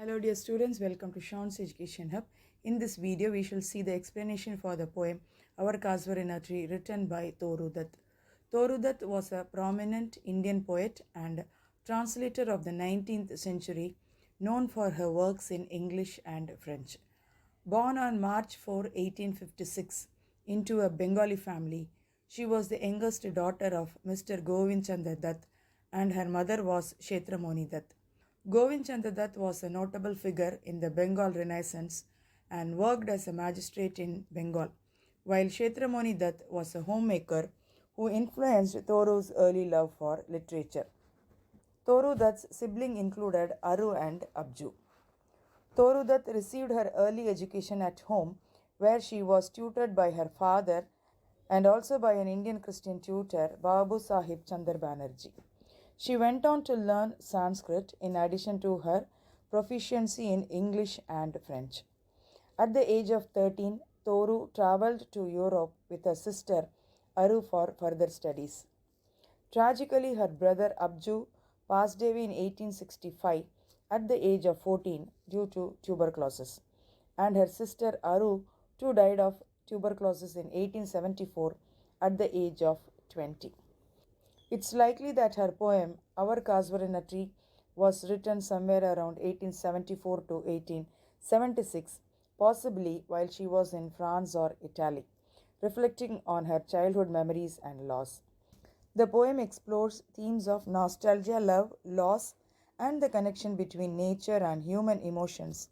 Hello dear students, welcome to Sean's Education Hub. In this video, we shall see the explanation for the poem Our Casuarina Tree written by Toru Dutt. Toru Dutt was a prominent Indian poet and translator of the 19th century, known for her works in English and French. Born on March 4, 1856, into a Bengali family, she was the youngest daughter of Mr. Govind Chandra Dutt and her mother was Kshetramoni Dutt. Govind Chandra Dutt was a notable figure in the Bengal Renaissance and worked as a magistrate in Bengal, while Kshetramoni Dutt was a homemaker who influenced Toru's early love for literature. Toru Dutt's siblings included Aru and Abju. Toru Dutt received her early education at home, where she was tutored by her father and also by an Indian Christian tutor, Babu Sahib Chandar Banerjee. She went on to learn Sanskrit in addition to her proficiency in English and French. At the age of 13, Toru traveled to Europe with her sister Aru for further studies. Tragically, her brother Abju passed away in 1865 at the age of 14 due to tuberculosis, and her sister Aru too died of tuberculosis in 1874 at the age of 20. It's likely that her poem, Our Casuarina Tree, was written somewhere around 1874 to 1876, possibly while she was in France or Italy, reflecting on her childhood memories and loss. The poem explores themes of nostalgia, love, loss, and the connection between nature and human emotions,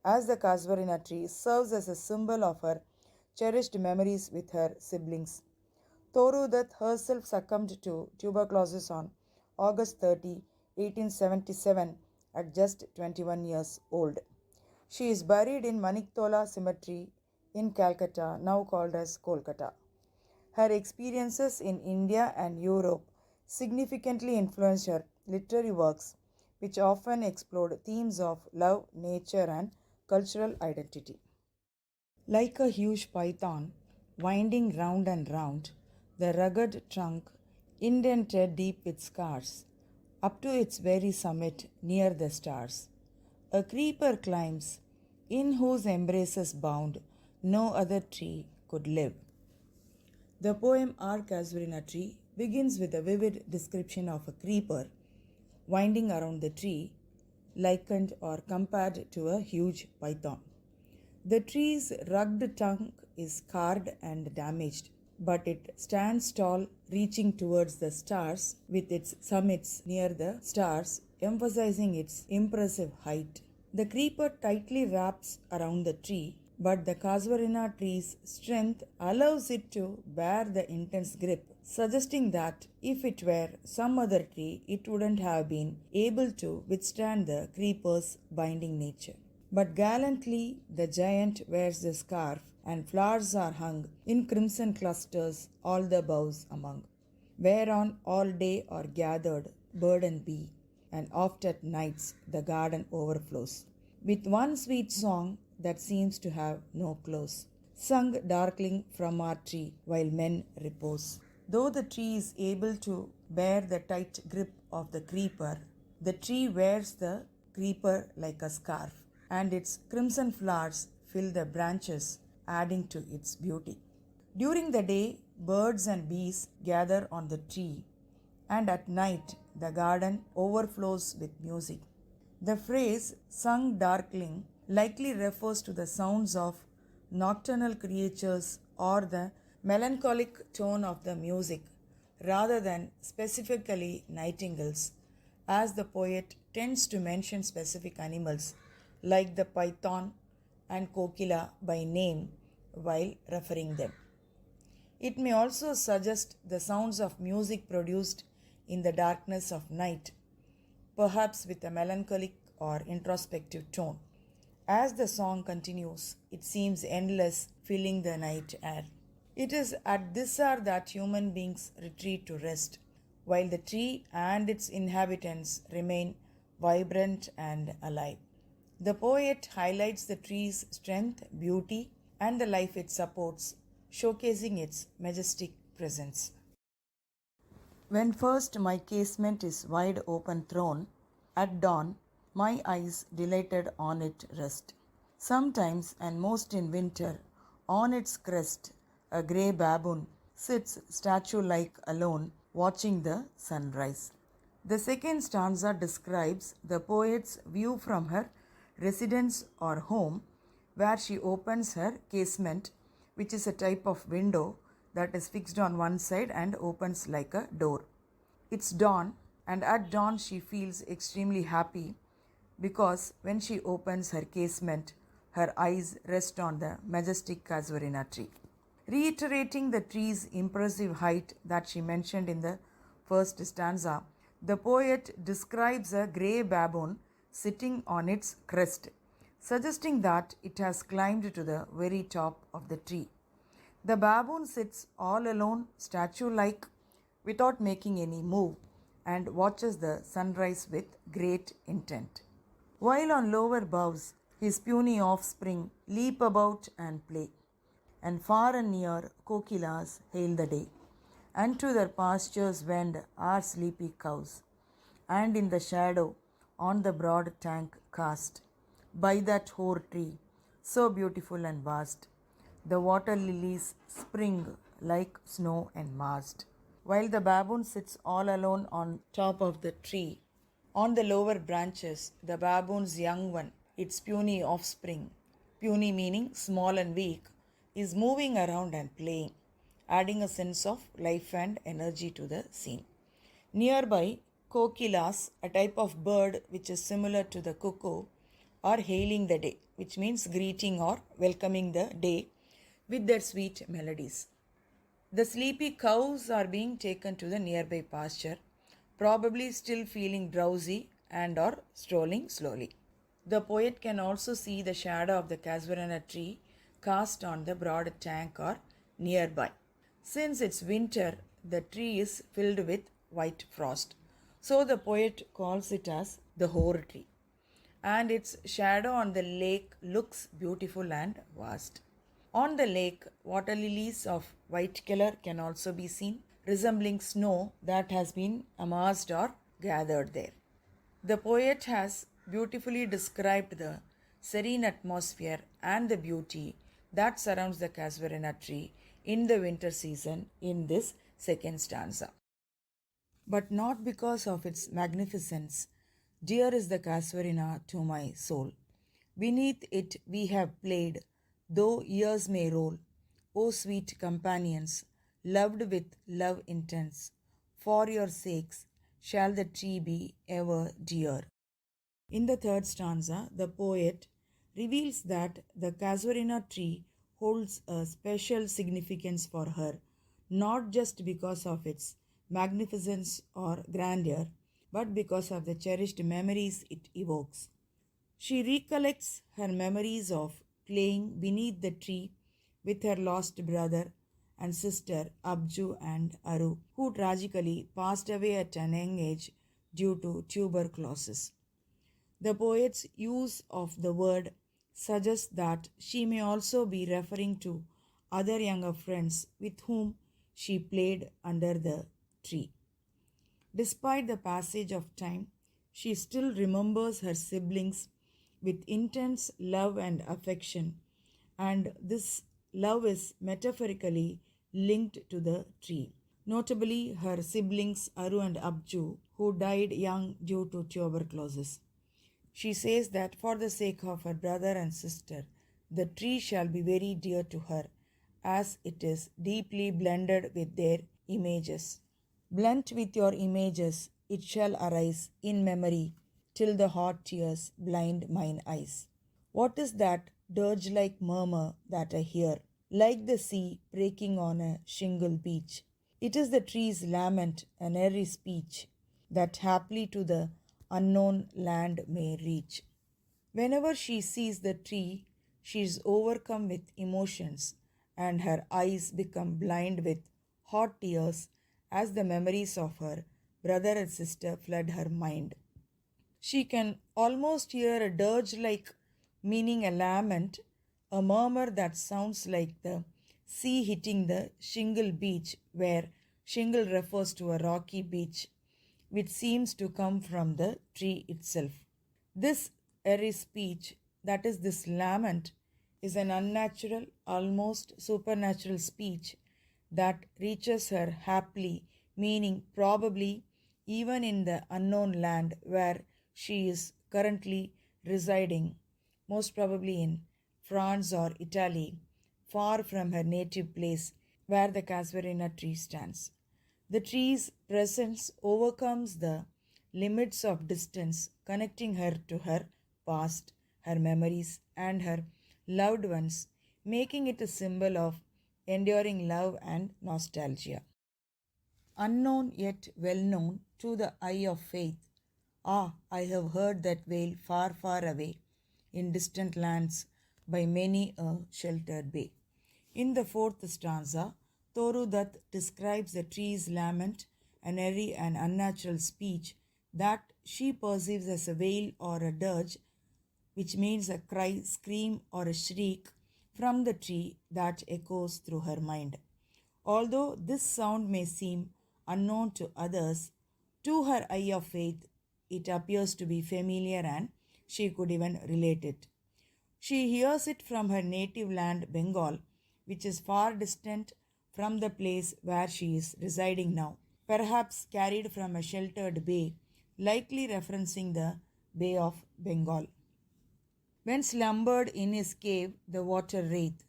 as the Casuarina tree serves as a symbol of her cherished memories with her siblings. Toru Dutt herself succumbed to tuberculosis on August 30, 1877, at just 21 years old. She is buried in Maniktola Cemetery in Calcutta, now called as Kolkata. Her experiences in India and Europe significantly influenced her literary works, which often explored themes of love, nature, and cultural identity. Like a huge python, winding round and round, the rugged trunk, indented deep with scars, up to its very summit near the stars, a creeper climbs, in whose embraces bound no other tree could live. The poem Our Casuarina Tree begins with a vivid description of a creeper winding around the tree, likened or compared to a huge python. The tree's rugged trunk is scarred and damaged, but it stands tall, reaching towards the stars with its summits near the stars, emphasizing its impressive height. The creeper tightly wraps around the tree, but the Casuarina tree's strength allows it to bear the intense grip, suggesting that if it were some other tree, it wouldn't have been able to withstand the creeper's binding nature. But gallantly, the giant wears the scarf, and flowers are hung in crimson clusters all the boughs among, whereon all day are gathered bird and bee, and oft at nights the garden overflows with one sweet song that seems to have no close, sung darkling from our tree while men repose. Though the tree is able to bear the tight grip of the creeper, the tree wears the creeper like a scarf, and its crimson flowers fill the branches, adding to its beauty. During the day, birds and bees gather on the tree, and at night, the garden overflows with music. The phrase sung darkling likely refers to the sounds of nocturnal creatures or the melancholic tone of the music rather than specifically nightingales, as the poet tends to mention specific animals like the python and kokila by name while referring them. It may also suggest the sounds of music produced in the darkness of night, perhaps with a melancholic or introspective tone. As the song continues, it seems endless, filling the night air. It is at this hour that human beings retreat to rest, while the tree and its inhabitants remain vibrant and alive. The poet highlights the tree's strength, beauty, and the life it supports, showcasing its majestic presence. When first my casement is wide open thrown, at dawn My eyes delighted on it rest. Sometimes, and most in winter, on its crest, a grey baboon sits statue like alone, watching the sunrise. The second stanza describes the poet's view from her residence or home, where she opens her casement, which is a type of window that is fixed on one side and opens like a door. It's dawn, and at dawn she feels extremely happy because when she opens her casement, her eyes rest on the majestic Casuarina tree. Reiterating the tree's impressive height that she mentioned in the first stanza, the poet describes a grey baboon sitting on its crest, suggesting that it has climbed to the very top of the tree. The baboon sits all alone, statue like, without making any move, and watches the sunrise with great intent. While on lower boughs, his puny offspring leap about and play, and far and near kokilas hail the day, and to their pastures wend our sleepy cows, and in the shadow on the broad tank cast, by that hoar tree, so beautiful and vast, the water lilies spring like snow and mast. While the baboon sits all alone on top of the tree, on the lower branches, the baboon's young one, its puny offspring, puny meaning small and weak, is moving around and playing, adding a sense of life and energy to the scene. Nearby, kokilas, a type of bird which is similar to the cuckoo, are hailing the day, which means greeting or welcoming the day with their sweet melodies. The sleepy cows are being taken to the nearby pasture, probably still feeling drowsy and are strolling slowly. The poet can also see the shadow of the casuarina tree cast on the broad tank or nearby. Since it's winter, the tree is filled with white frost. So the poet calls it as the hoar tree. And its shadow on the lake looks beautiful and vast. On the lake, water lilies of white color can also be seen, resembling snow that has been amassed or gathered there. The poet has beautifully described the serene atmosphere and the beauty that surrounds the casuarina tree in the winter season in this second stanza. But not because of its magnificence. Dear is the casuarina to my soul. Beneath it we have played, though years may roll. O sweet companions, loved with love intense, for your sakes shall the tree be ever dear. In the third stanza, the poet reveals that the casuarina tree holds a special significance for her, not just because of its magnificence or grandeur, but because of the cherished memories it evokes. She recollects her memories of playing beneath the tree with her lost brother and sister Abju and Aru, who tragically passed away at an young age due to tuberculosis. The poet's use of the word suggests that she may also be referring to other younger friends with whom she played under the tree. Despite the passage of time, she still remembers her siblings with intense love and affection, and this love is metaphorically linked to the tree. Notably, her siblings Aru and Abju, who died young due to tuberculosis. She says that for the sake of her brother and sister, the tree shall be very dear to her, as it is deeply blended with their images. Blent with your images, it shall arise in memory, till the hot tears blind mine eyes. What is that dirge like murmur that I hear, like the sea breaking on a shingle beach? It is the tree's lament, an airy speech, that haply to the unknown land may reach. Whenever she sees the tree, she is overcome with emotions, and her eyes become blind with hot tears as the memories of her brother and sister flood her mind. She can almost hear a dirge like, meaning a lament, a murmur that sounds like the sea hitting the shingle beach, where shingle refers to a rocky beach, which seems to come from the tree itself. This airy speech, that is, this lament, is an unnatural, almost supernatural speech that reaches her happily, meaning probably even in the unknown land where she is currently residing, most probably in France or Italy, far from her native place where the Casuarina tree stands. The tree's presence overcomes the limits of distance, connecting her to her past, her memories, and her loved ones, making it a symbol of enduring love and nostalgia. Unknown yet well known to the eye of faith. Ah, I have heard that wail far, far away in distant lands by many a sheltered bay. In the fourth stanza, Toru Dutt describes the tree's lament, an airy and unnatural speech that she perceives as a wail or a dirge, which means a cry, scream, or a shriek from the tree that echoes through her mind. Although this sound may seem unknown to others, to her eye of faith it appears to be familiar and she could even relate it. She hears it from her native land, Bengal, which is far distant from the place where she is residing now, perhaps carried from a sheltered bay, likely referencing the Bay of Bengal. When slumbered in his cave, the water wraith,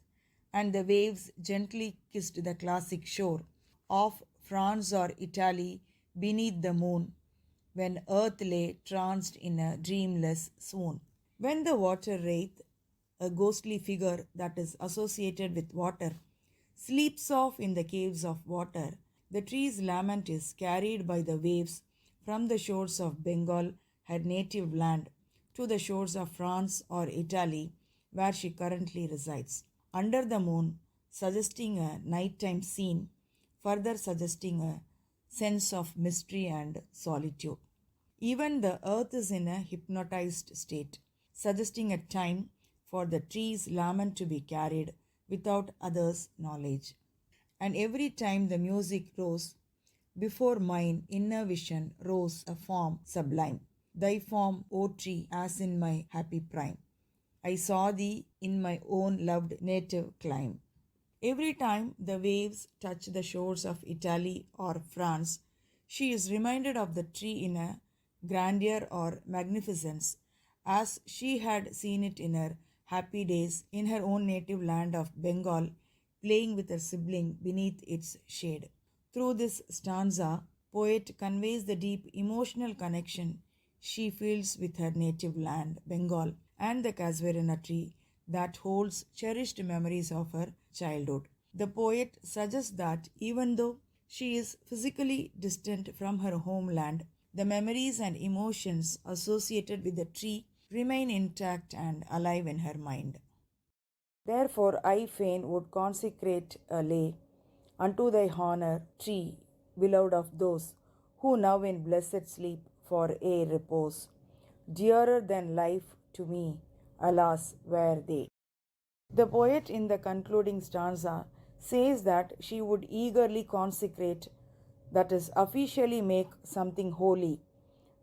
and the waves gently kissed the classic shore of France or Italy beneath the moon, when earth lay tranced in a dreamless swoon. When the water wraith, a ghostly figure that is associated with water, sleeps off in the caves of water, the tree's lament is carried by the waves from the shores of Bengal, her native land, to the shores of France or Italy, where she currently resides. Under the moon, suggesting a nighttime scene, further suggesting a sense of mystery and solitude. Even the earth is in a hypnotized state, suggesting a time for the tree's lament to be carried without others' knowledge. And every time the music rose, before mine inner vision rose a form sublime. Thy form, O tree, as in my happy prime. I saw thee in my own loved native clime. Every time the waves touch the shores of Italy or France, she is reminded of the tree in a grandeur or magnificence, as she had seen it in her happy days in her own native land of Bengal, playing with her sibling beneath its shade. Through this stanza, poet conveys the deep emotional connection she feels with her native land, Bengal, and the Casuarina tree that holds cherished memories of her childhood. The poet suggests that even though she is physically distant from her homeland, the memories and emotions associated with the tree remain intact and alive in her mind. Therefore, I fain would consecrate a lay unto thy honor, tree, beloved of those who now in blessed sleep for aye repose. Dearer than life to me, alas, were they. The poet in the concluding stanza says that she would eagerly consecrate, that is, officially make something holy.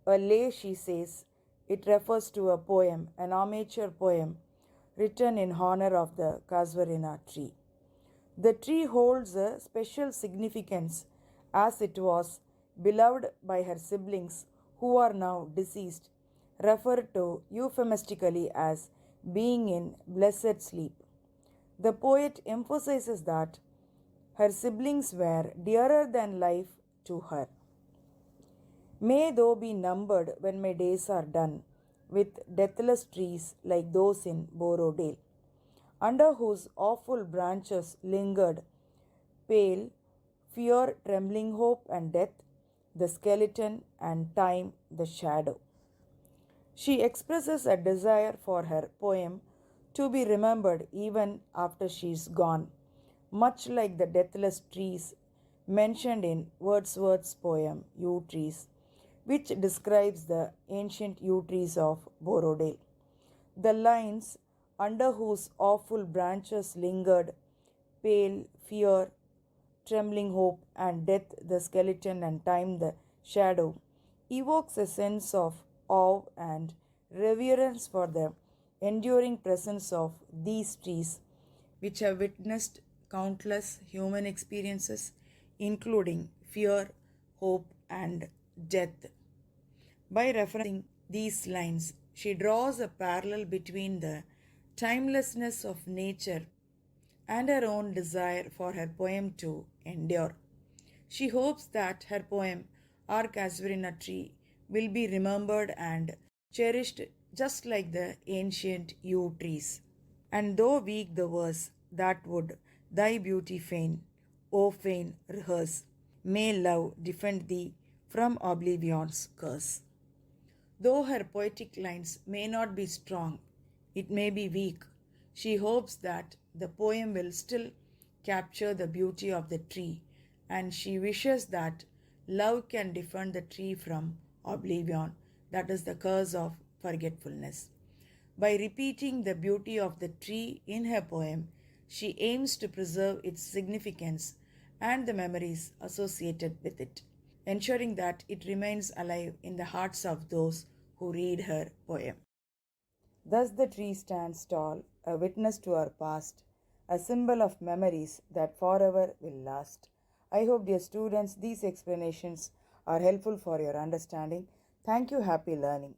A lay, she says, it refers to a poem, an amateur poem, written in honor of the Casuarina tree. The tree holds a special significance as it was beloved by her siblings who are now deceased, referred to euphemistically as being in blessed sleep. The poet emphasizes that her siblings were dearer than life to her. May thou be numbered when my days are done with deathless trees like those in Borodale, under whose awful branches lingered pale, fear, trembling hope, and death, the skeleton, and time, the shadow. She expresses a desire for her poem to be remembered even after she is gone, much like the deathless trees mentioned in Wordsworth's poem Yew Trees, which describes the ancient yew trees of Borodale. The lines, under whose awful branches lingered pale fear, trembling hope, and death the skeleton, and time the shadow, evokes a sense of awe and reverence for the enduring presence of these trees, which have witnessed countless human experiences, including fear, hope, and death. By referencing these lines, she draws a parallel between the timelessness of nature and her own desire for her poem to endure. She hopes that her poem, Our Casuarina Tree, will be remembered and cherished just like the ancient yew trees. And though weak the verse that would thy beauty feign, O fain rehearse, may love defend thee from oblivion's curse. Though her poetic lines may not be strong, it may be weak, she hopes that the poem will still capture the beauty of the tree, and she wishes that love can defend the tree from oblivion, that is the curse of forgetfulness. By repeating the beauty of the tree in her poem, she aims to preserve its significance and the memories associated with it, ensuring that it remains alive in the hearts of those who read her poem. Thus, the tree stands tall, a witness to our past, a symbol of memories that forever will last. I hope, dear students, these explanations are helpful for your understanding. Thank you. Happy learning.